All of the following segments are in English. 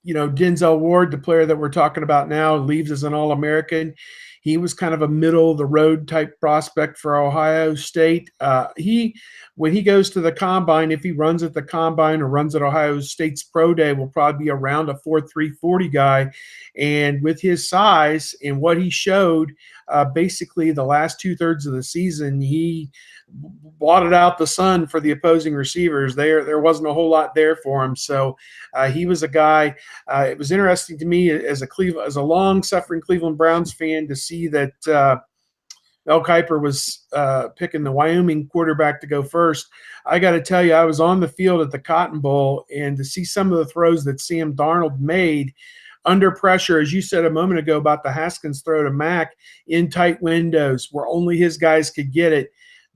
Denzel Ward, the player that we're talking about now, leaves as an All-American. He was kind of a middle of the road type prospect for Ohio State. When he goes to the combine, if he runs at the combine or runs at Ohio State's pro day, will probably be around a 4.3 40 guy. And with his size and what he showed, basically the last 2/3 of the season, he blotted out the sun for the opposing receivers. There wasn't a whole lot there for him. So he was a guy. It was interesting to me as a long-suffering Cleveland Browns fan to see that Mel Kiper was picking the Wyoming quarterback to go first. I got to tell you, I was on the field at the Cotton Bowl, and to see some of the throws that Sam Darnold made under pressure, as you said a moment ago about the Haskins throw to Mack in tight windows where only his guys could get it.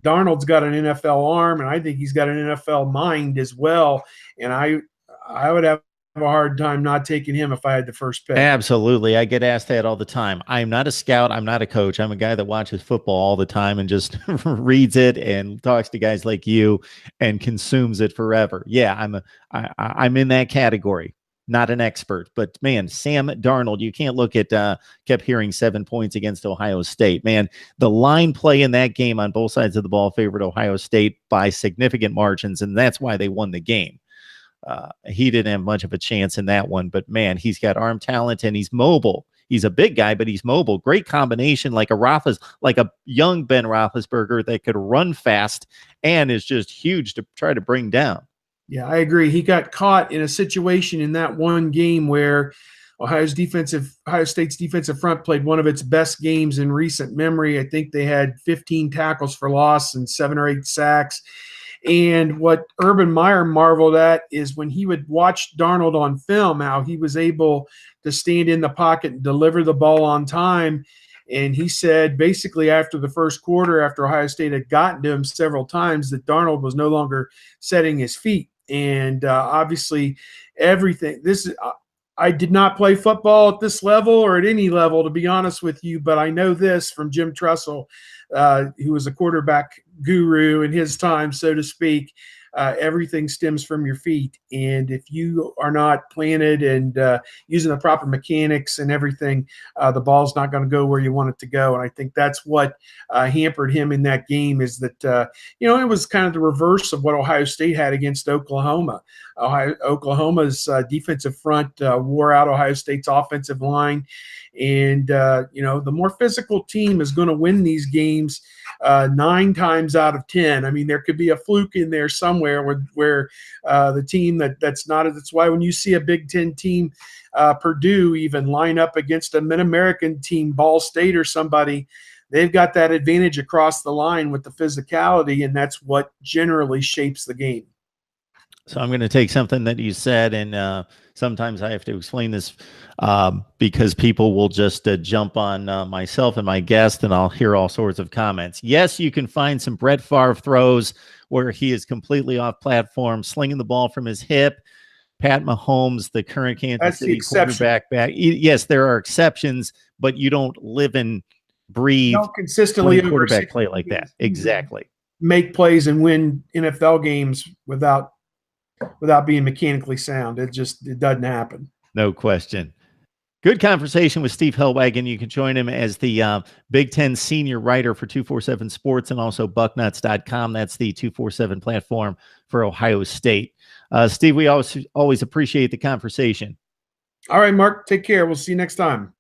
Darnold's got an NFL arm, and I think he's got an NFL mind as well. And I would have a hard time not taking him if I had the first pick. Absolutely. I get asked that all the time. I'm not a scout. I'm not a coach. I'm a guy that watches football all the time and just reads it and talks to guys like you and consumes it forever. Yeah, I'm in that category. Not an expert, but man, Sam Darnold, you can't look at, kept hearing 7 points against Ohio State. Man, the line play in that game on both sides of the ball favored Ohio State by significant margins, and that's why they won the game. He didn't have much of a chance in that one, but man, he's got arm talent and he's mobile. He's a big guy, but he's mobile. Great combination, like a young Ben Roethlisberger that could run fast and is just huge to try to bring down. Yeah, I agree. He got caught in a situation in that one game where Ohio State's defensive front played one of its best games in recent memory. I think they had 15 tackles for loss and 7 or 8 sacks. And what Urban Meyer marveled at is when he would watch Darnold on film, how he was able to stand in the pocket and deliver the ball on time. And he said basically after the first quarter, after Ohio State had gotten to him several times, that Darnold was no longer setting his feet. And obviously everything I did not play football at this level or at any level, to be honest with you, but I know this from Jim Tressel, who was a quarterback guru in his time, so to speak. Everything stems from your feet. And if you are not planted and using the proper mechanics and everything, the ball's not going to go where you want it to go. And I think that's what hampered him in that game, is that, it was kind of the reverse of what Ohio State had against Oklahoma. Oklahoma's defensive front wore out Ohio State's offensive line. And, the more physical team is going to win these games 9 times out of 10. I mean, there could be a fluke in there somewhere where the team that's not. That's why when you see a Big Ten team, Purdue even line up against a Mid-American team, Ball State or somebody, they've got that advantage across the line with the physicality, and that's what generally shapes the game. So I'm going to take something that you said, and sometimes I have to explain this because people will just jump on myself and my guest, and I'll hear all sorts of comments. Yes, you can find some Brett Favre throws where he is completely off platform, slinging the ball from his hip. Pat Mahomes, the current Kansas City quarterback, yes, there are exceptions, but you don't live and breathe consistently quarterback play like that. Exactly. Make plays and win NFL games without being mechanically sound. It doesn't happen. No question. Good conversation with Steve Hellwagon. You can join him as the Big Ten senior writer for 247 Sports and also bucknuts.com. That's the 247 platform for Ohio State. Steve, we always appreciate the conversation. All right, Mark, take care. We'll see you next time.